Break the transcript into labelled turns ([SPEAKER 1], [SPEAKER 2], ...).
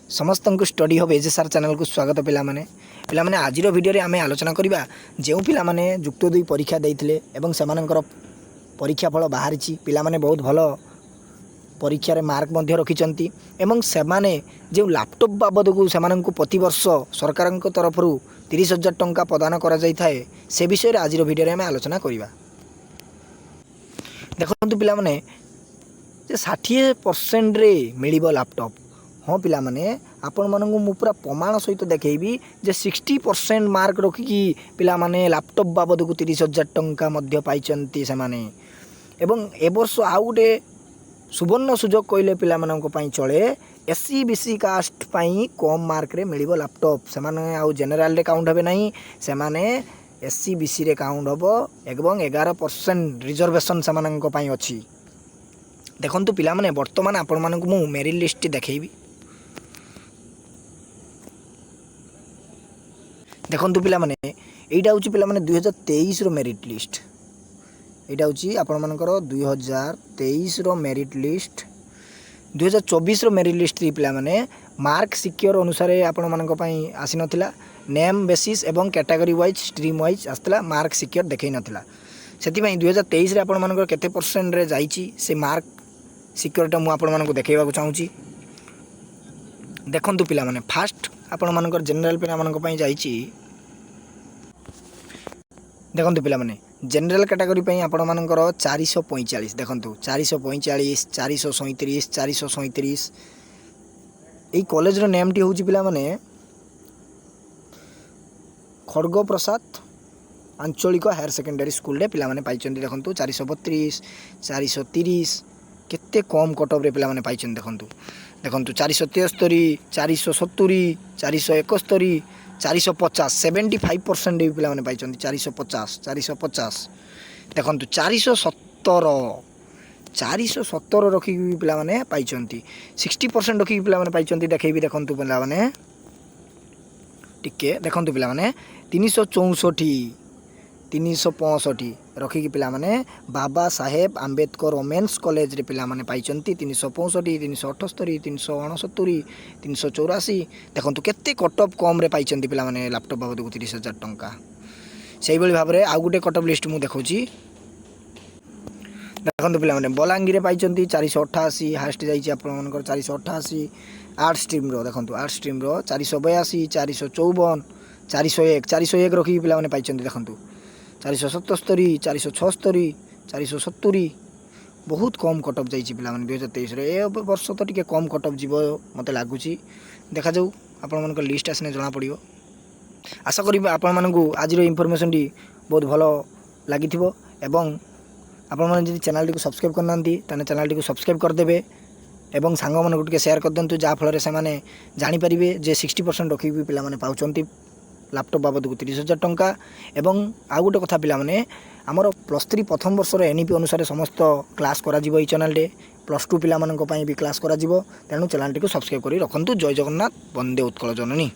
[SPEAKER 1] समस्त को study hub एजेसार channel को स्वागत पिलाने आज भिडियो आम आलोचना करवा जो पिलाने जुक्त 2 परीक्षा देते से परीक्षा फल बाहरी पिलाने बहुत भल परीक्षा मार्क रखिंट से जो लैपटॉप बाबद को प्रति वर्ष सरकार तरफ 30,000 टंका प्रदान कर से विषय आज भिडियो आम आलोचना करवा। देखो पिलाने 60% रे मिल लैपटॉप हाँ पिलाने आपण मानू मु पूरा प्रमाण सहित देखी जे 60% मार्क रखिकी पिलाने लैपटॉप बाबद को 30,000 टंका पाई से एवं ए वर्ष आउ गोटे सुवर्ण सुजोग कहले पिला चले एससी बीसी कास्ट पाई कम मार्क रे मिल लैपटॉप से आउ जेनेराल रे काउंट हे नहीं से एससी बीसी रे काउंट हम एवं 11% रिजर्वेशन से अच्छी। देखंतु पिलाने वर्तमान आपण मानक मु मेरिट लिस्ट देखैबी। देखंतु पिलाने एटा होची पिलाने 2023 रो मेरिट लिस्ट। एटा होची आपण मानकर 2023 रो मेरिट लिस्ट। 2024 रो मेरिट लिस्ट री पिलाने मार्क सिक्योर अनुसार आपण मानक पई आसी नथिला। नेम बेसिस एवं कैटेगरी वाइज स्ट्रीम वाइज आस्तला मार्क सिक्योर देखै नथिला। सेति पई 2023 रे आपण मानकर केते परसेंट रे जाईची से मार्क सिक्योरिटी मुझे आपण मानक देखा चाहूँगी। देखंतु पिलाने फास्ट आपण मानकर जनरल पिला मानक पई जाईची। देखंतु पिलाने जनरल कैटेगरी पई आपण मानकर 445 देखंतु 445 437 437 एई कॉलेज रो नेम टी होची पिलाने खड़ग प्रसाद आंचलिक हायर सेकेंडरी स्कूल रे पिलाने पाइचंती। देखंतु 432 430 केते कम कटअप रे पिलाने पाइचंती। देखंतु देखंतु 473 470 471 450 75% पिलाने पाइचंती। 450 450 देखंतु 417 रखी पिलाने पाइचंती। 60% रखी पिलाने पाइचंती। देखैबी देखंतु पिलाने टिके देखंतु पिलाने 364 365 रखिकी पिलाने बाबा साहेब आंबेडकर वोमेन्स कॉलेज रे पिलाने पाइचंती। 365 378 369 384 देखंतु केते कटअप कम रे पाइचंती पिलाने लैपटॉप बाबद को 30,000 टंका। सेही भली भाबरे आ गुटे कटअप लिस्ट मु देखौची। देखंतु पिलाने बलांगीर रे पाइचंती 488 हाईएस्ट जाईची आपण मानकर 488। आर्ट्स स्ट्रीम रो देखंतु आर्ट्स स्ट्रीम रो 482 454 401 401 रखिकी पिलाने पाइचंती। देखंतु 477 476 470 बहुत कम कटअप जाइए पिलाने 2023 ए वर्ष तो टिके कम कटअप जीव मत लगुच। देखा जाऊ आपण मन लिस्ट आसने जना पड़ो। आशा करी आपण मानू आज इनफॉरमेशन टी बहुत भल लगी एवं आपण मैंने चैनल टी सब्सक्राइब करना तेना चैनल टी सब्सक्राइब करदे एवं सांग मानक टिके शेयर कर दिंतु जहाँफल से जानीपारे जे 60% रखी पिलाने पाउचंती लैपटॉप बाबद को 30,000 टंका। एवं आउ गोटे कथा पिलाने आमर +3 प्रथम वर्षर एनईपी अनुसार समस्त क्लास करा जीवो। चैनल रे +2 पिला मानक पई भी क्लास करा जीवो। तेणु चैनल टी सब्सक्राइब करी रखंतु। जय जगन्नाथ, वंदे उत्कल जननी।